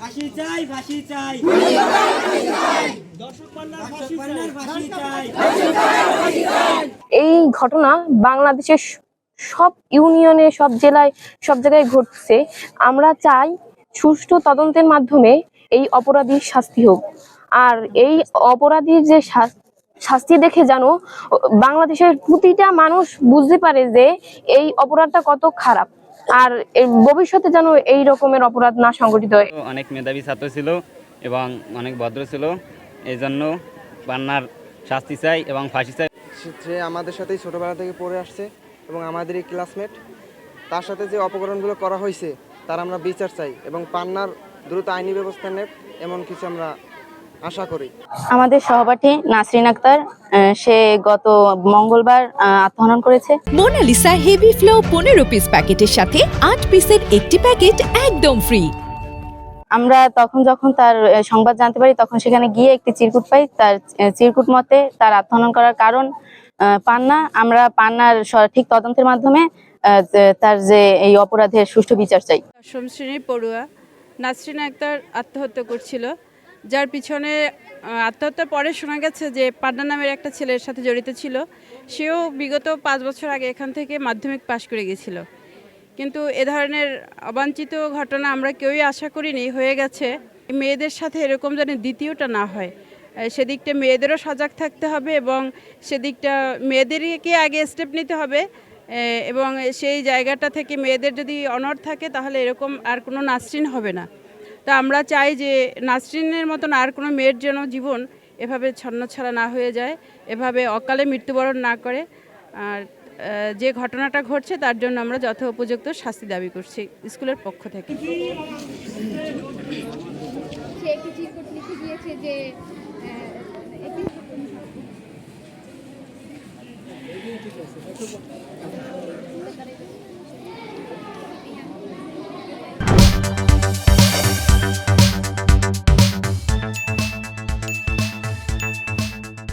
ফাঁসি চাই, ফাঁসি চাই, এই ঘটনা বাংলাদেশের সব ইউনিয়নে, সব জেলায়, সব জায়গায় ঘটছে। আমরা চাই সুষ্ঠু তদন্তের মাধ্যমে এই অপরাধীর শাস্তি হোক। আর এই অপরাধীর যে শাস্তি দেখে যেন বাংলাদেশের প্রতিটা মানুষ বুঝতে পারে যে এই অপরাধটা কত খারাপ, আর ভবিষ্যতে যেন এই রকমের অপরাধ না সংগঠিত হয়। অনেক মেধাবী ছাত্র ছিল এবং অনেক ভদ্র ছিল, এই জন্য পান্নার শাস্তি চাই এবং ফাঁসি চাই। সে আমাদের সাথেই ছোটোবেলা থেকে পড়ে আসছে এবং আমাদেরই ক্লাসমেট। তার সাথে যে অপকরণগুলো করা হয়েছে তার আমরা বিচার চাই এবং পান্নার দ্রুত আইনি ব্যবস্থা নেব এমন কিছু আমরা আশা করি। আমাদের সহপাঠী নাসরিন আক্তার, সে গত মঙ্গলবার আত্মহনন করেছে। মোনালিসা হেভি ফ্লো 15 পিস প্যাকেটের সাথে 8 পিসের একটি প্যাকেট একদম ফ্রি। আমরা যখন তার সংবাদ জানতে পারি, তখন সেখানে গিয়ে একটি চিরকুট পাই। তার চিরকুট মতে তার আত্মহনন করার কারণ পান্না। আমরা পান্নার সঠিক তদন্তের মাধ্যমে তার যে এই অপরাধের সুষ্ঠু বিচার চাই। দশম শ্রেণীর পড়ুয়া নাসরিন আক্তার আত্মহত্যা করছিল, যার পিছনে আত্মহত্যার পরে শোনা গেছে যে পান্না নামের একটা ছেলের সাথে জড়িত ছিল। সেও বিগত 5 বছর আগে এখান থেকে মাধ্যমিক পাশ করে গেছিল। কিন্তু এ ধরনের অবাঞ্ছিত ঘটনা আমরা কেউই আশা করিনি, হয়ে গেছে। মেয়েদের সাথে এরকম যেন দ্বিতীয়টা না হয়, সেদিকটা মেয়েদেরও সজাগ থাকতে হবে এবং সেদিকটা মেয়েদেরকে আগে স্টেপ নিতে হবে। এবং সেই জায়গাটা থেকে মেয়েদের যদি অনড় থাকে তাহলে এরকম আর কোনো নাসরিন হবে না। তা আমরা চাই যে নাসরিনের মতন আর কোনো মেয়ের যেন জীবন এভাবে ছন্নছাড়া না হয়ে যায়, এভাবে অকালে মৃত্যুবরণ না করে। আর যে ঘটনাটা ঘটছে তার জন্য আমরা যথোপযুক্ত শাস্তি দাবি করছি স্কুলের পক্ষ থেকে। সে একটি চিরকুট লিখে দিয়েছে যে